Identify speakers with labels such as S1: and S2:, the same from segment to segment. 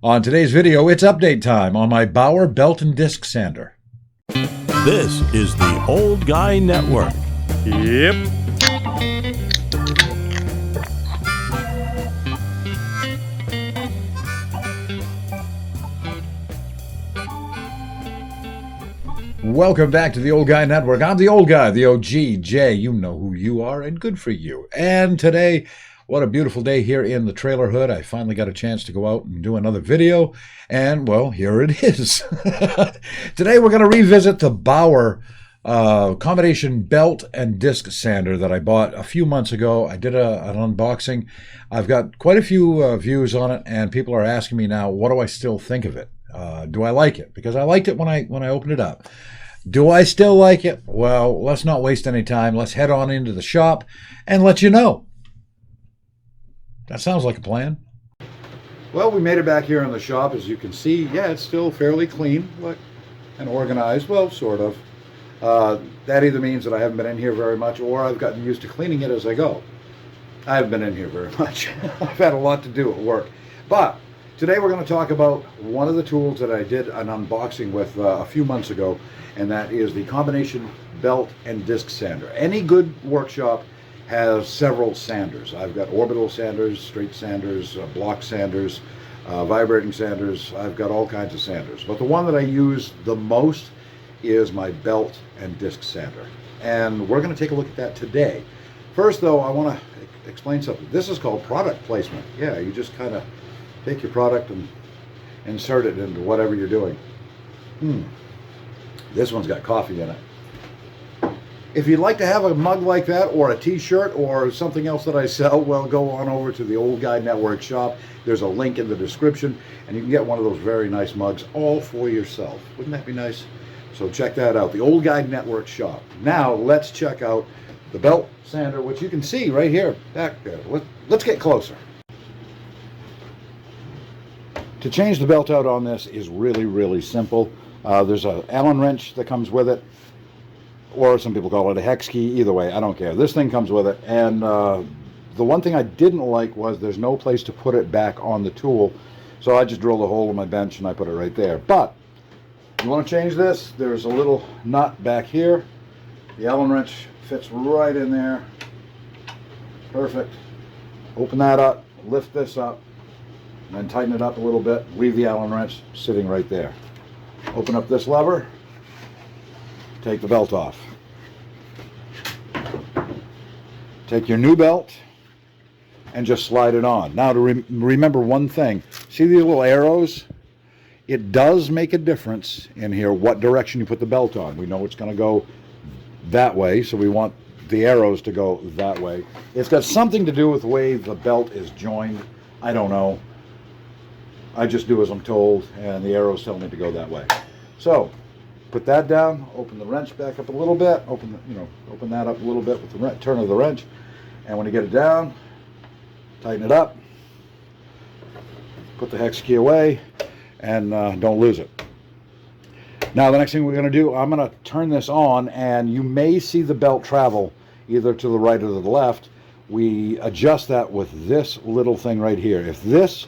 S1: On today's video, it's update time on my Bauer Belt and Disc Sander.
S2: This is the Old Guy Network.
S3: Yep.
S1: Welcome back to the Old Guy Network. I'm the old guy, the OG, Jay. You know who you are, and good for you. And today, what a beautiful day here in the trailer hood. I finally got a chance to go out and do another video, and, well, here it is. Today, we're going to revisit the Bauer combination belt and disc sander that I bought a few months ago. I did an unboxing. I've got quite a few views on it, and people are asking me now, what do I still think of it? Do I like it? Because I liked it when I opened it up. Do I still like it? Well, let's not waste any time. Let's head on into the shop and let you know. That sounds like a plan. Well, we made it back here in the shop. As you can see, yeah, it's still fairly clean and organized. Well, sort of. That either means that I haven't been in here very much, or I've gotten used to cleaning it as I go. I haven't been in here very much. I've had a lot to do at work. But today we're going to talk about one of the tools that I did an unboxing with a few months ago, and that is the combination belt and disc sander. Any good workshop has several sanders. I've got orbital sanders, straight sanders, block sanders, vibrating sanders. I've got all kinds of sanders. But the one that I use the most is my belt and disc sander. And we're going to take a look at that today. First, though, I want to explain something. This is called product placement. Yeah, you just kind of take your product and insert it into whatever you're doing. This one's got coffee in it. If you'd like to have a mug like that, or a t-shirt, or something else that I sell, well, go on over to the Old Guy Network shop. There's a link in the description, and you can get one of those very nice mugs all for yourself. Wouldn't that be nice? So check that out, the Old Guy Network shop. Now, let's check out the belt sander, which you can see right here, back there. Let's get closer. To change the belt out on this is really, really simple. There's an Allen wrench that comes with it, or some people call it a hex key. Either way, I don't care. This thing comes with it, and the one thing I didn't like was there's no place to put it back on the tool, so I just drilled a hole in my bench and I put it right there. But you want to change this, there's a little nut back here. The Allen wrench fits right in there. Perfect. Open that up, lift this up, and then tighten it up a little bit. Leave the Allen wrench sitting right there. Open up this lever, take the belt off. Take your new belt and just slide it on. Now, to remember one thing, see these little arrows? It does make a difference in here what direction you put the belt on. We know it's going to go that way, so we want the arrows to go that way. It's got something to do with the way the belt is joined. I don't know. I just do as I'm told, and the arrows tell me to go that way. So, put that down, open the wrench back up a little bit, open that up a little bit with the turn of the wrench, and when you get it down, tighten it up, put the hex key away, and don't lose it. Now, the next thing we're going to do, I'm going to turn this on, and you may see the belt travel either to the right or to the left. We adjust that with this little thing right here. If this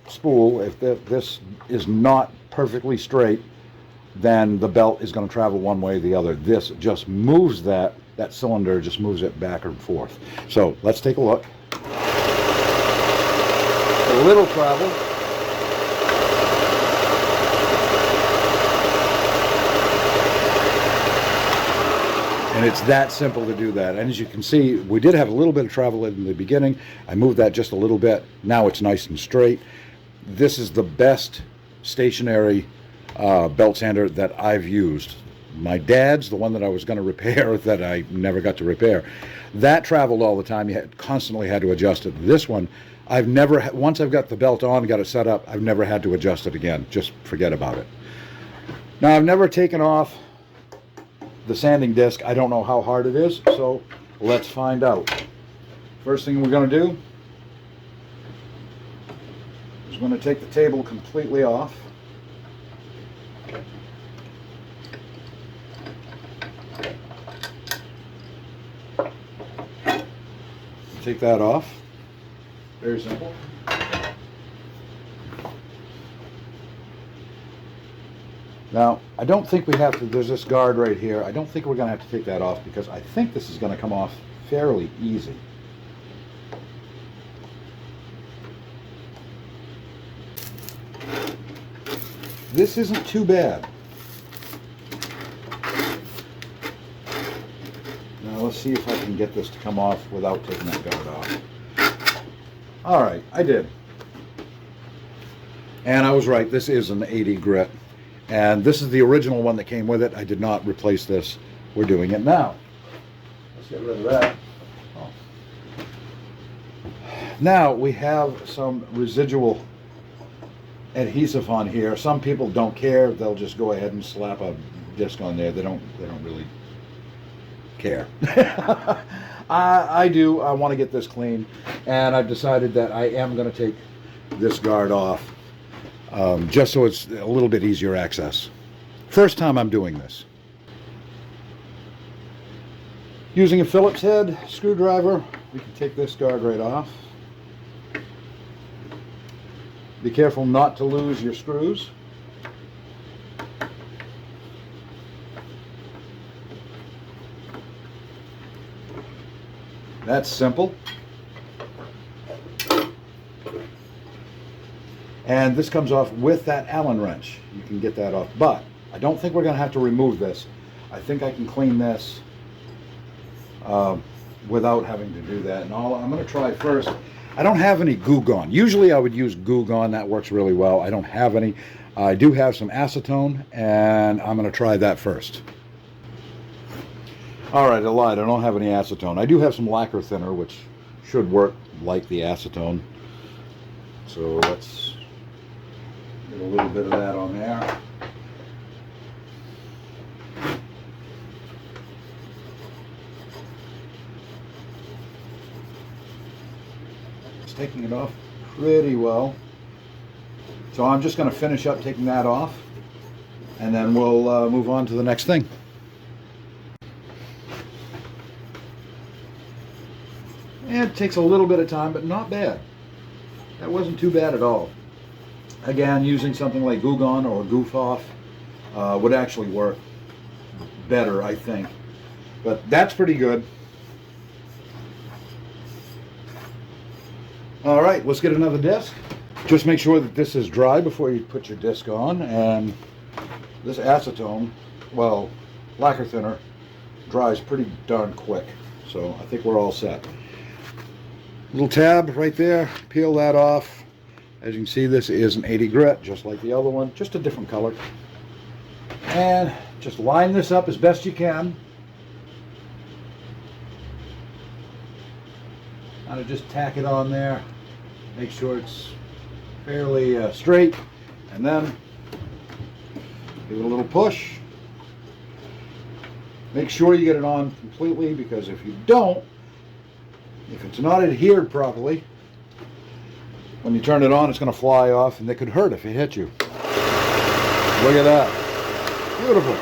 S1: spool, if this is not perfectly straight, then the belt is going to travel one way or the other. This just moves that cylinder just moves it back and forth. So let's take a look. A little travel. And it's that simple to do that. And as you can see, we did have a little bit of travel in the beginning. I moved that just a little bit. Now it's nice and straight. This is the best stationary belt sander that I've used. My dad's, the one that I was going to repair that I never got to repair, that traveled all the time. You constantly had to adjust it. This one, I've never, once I've got the belt on, got it set up, I've never had to adjust it again. Just forget about it. Now, I've never taken off the sanding disc. I don't know how hard it is, so let's find out. First thing we're going to do is we're going to take the table completely off. Take that off. Very simple. Now, I don't think we have to, there's this guard right here. I don't think we're going to have to take that off because I think this is going to come off fairly easy. This isn't too bad. Now let's see if I can get this to come off without taking that guard off. All right, I did. And I was right, this is an 80 grit. And this is the original one that came with it. I did not replace this. We're doing it now. Let's get rid of that. Oh. Now we have some residual adhesive on here. Some people don't care. They'll just go ahead and slap a disc on there. They don't really care. I do. I want to get this clean, and I've decided that I am going to take this guard off, just so it's a little bit easier access. First time I'm doing this. Using a Phillips head screwdriver, we can take this guard right off. Be careful not to lose your screws. That's simple. And this comes off with that Allen wrench. You can get that off. But I don't think we're going to have to remove this. I think I can clean this without having to do that. And I'm going to try first. I don't have any Goo Gone. Usually I would use Goo Gone. That works really well. I don't have any. I do have some acetone, and I'm going to try that first. All right, I lied. I don't have any acetone. I do have some lacquer thinner, which should work like the acetone. So let's get a little bit of that on there. It's taking it off pretty well. So I'm just going to finish up taking that off, and then we'll move on to the next thing. And it takes a little bit of time, but not bad. That wasn't too bad at all. Again, using something like Goo Gone or Goof Off would actually work better, I think. But that's pretty good. All right, let's get another disc. Just make sure that this is dry before you put your disc on. And this acetone, well, lacquer thinner, dries pretty darn quick. So I think we're all set. Little tab right there, peel that off. As you can see, this is an 80 grit, just like the other one, just a different color. And just line this up as best you can. Kind of just tack it on there. Make sure it's fairly straight, and then give it a little push. Make sure you get it on completely, because if you don't, if it's not adhered properly, when you turn it on, it's going to fly off, and it could hurt if it hit you. Look at that. Beautiful.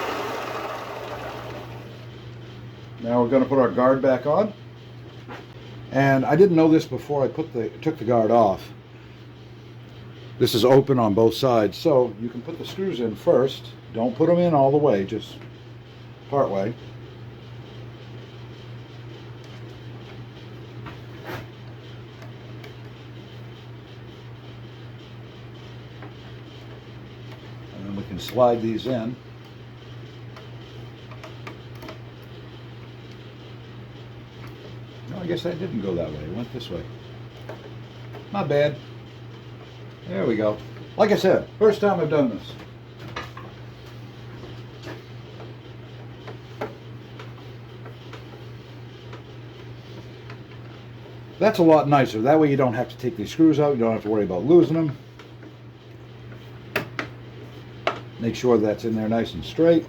S1: Now we're going to put our guard back on. And I didn't know this before I took the guard off. This is open on both sides, so you can put the screws in first. Don't put them in all the way, just part way. And then we can slide these in. No, I guess I didn't go that way. It went this way. Not bad. There we go. Like I said, first time I've done this. That's a lot nicer. That way you don't have to take these screws out. You don't have to worry about losing them. Make sure that's in there nice and straight.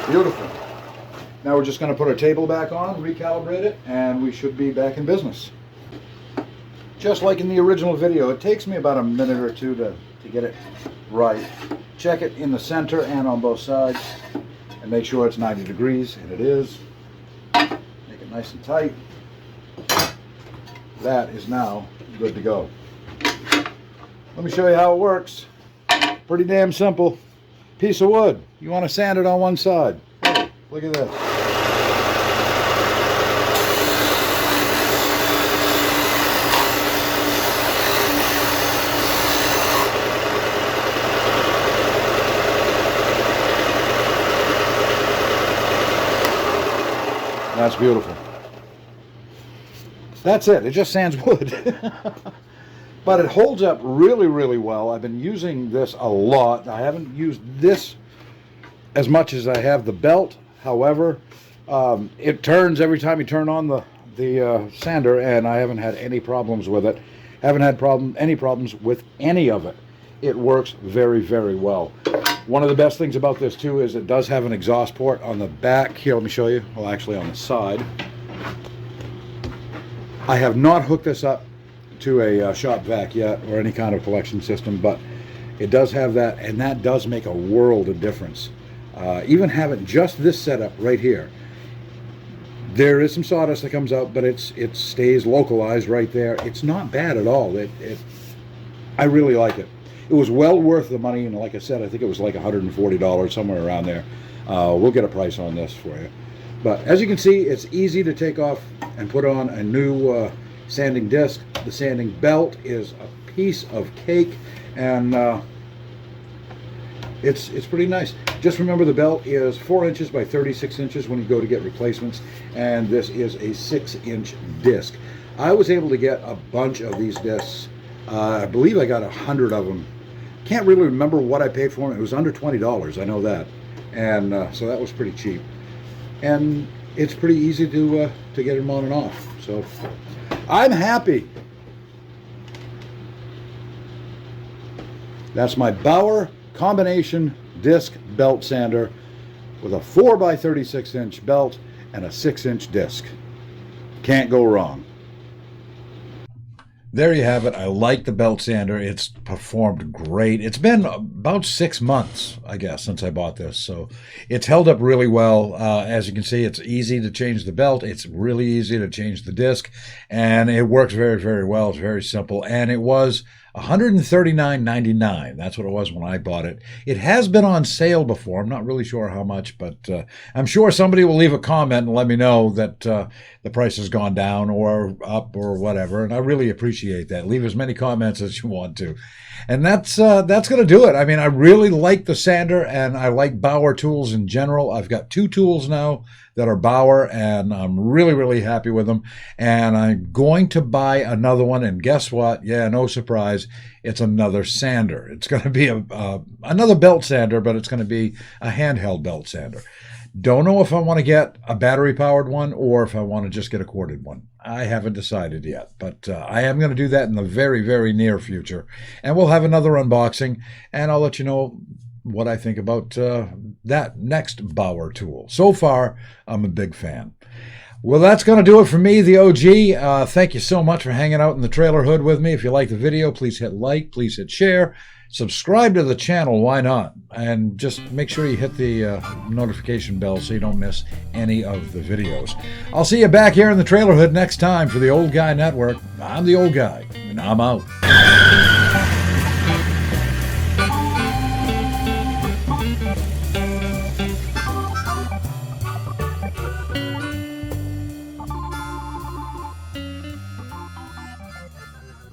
S1: Beautiful. Now we're just going to put our table back on, recalibrate it, and we should be back in business. Just like in the original video, it takes me about a minute or two to get it right. Check it in the center and on both sides, and make sure it's 90 degrees, and it is. Make it nice and tight. That is now good to go. Let me show you how it works. Pretty damn simple. Piece of wood. You want to sand it on one side. Hey, look at this. That's beautiful. That's it. It just sands wood. But it holds up really, really well. I've been using this a lot. I haven't used this as much as I have the belt. However, it turns every time you turn on the sander, and I haven't had any problems with it. Haven't had any problems with any of it. It works very, very well. One of the best things about this too is it does have an exhaust port on the back. Here, let me show you. Well, actually on the side. I have not hooked this up to a shop vac yet or any kind of collection system, but it does have that, and that does make a world of difference. Even having just this setup right here, there is some sawdust that comes out, but it stays localized right there. It's not bad at all. I really like it. It was well worth the money, and like I said, I think it was like $140, somewhere around there. We'll get a price on this for you. But as you can see, it's easy to take off and put on a new sanding disc. The sanding belt is a piece of cake, and it's pretty nice. Just remember, the belt is 4 inches by 36 inches when you go to get replacements, and this is a 6-inch disc. I was able to get a bunch of these discs. I believe I got 100 of them. Can't really remember what I paid for them. It was under $20, I know that, and so that was pretty cheap. And it's pretty easy to get them on and off. So I'm happy. That's my Bauer combination disc belt sander with a 4 by 36 inch belt and a 6-inch disc. Can't go wrong. There you have it. I like the belt sander. It's performed great. It's been about 6 months, I guess, since I bought this. So it's held up really well. As you can see, it's easy to change the belt. It's really easy to change the disc. And it works very, very well. It's very simple. And it was $139.99. That's what it was when I bought it. It has been on sale before. I'm not really sure how much, but I'm sure somebody will leave a comment and let me know that the price has gone down or up or whatever. And I really appreciate that. Leave as many comments as you want to. And that's going to do it. I mean, I really like the sander, and I like Bauer tools in general. I've got 2 tools now that are Bauer, and I'm really, really happy with them. And I'm going to buy another one, and guess what? Yeah, no surprise. It's another sander. It's going to be another belt sander, but it's going to be a handheld belt sander. Don't know if I want to get a battery-powered one or if I want to just get a corded one. I haven't decided yet, but I am going to do that in the very, very near future. And we'll have another unboxing, and I'll let you know what I think about that next Bauer tool. So far, I'm a big fan. Well, that's going to do it for me, the OG. Thank you so much for hanging out in the trailer hood with me. If you like the video, please hit like, please hit share. Subscribe to the channel, why not? And just make sure you hit the notification bell so you don't miss any of the videos. I'll see you back here in the trailer hood next time for the Old Guy Network. I'm the Old Guy, and I'm out.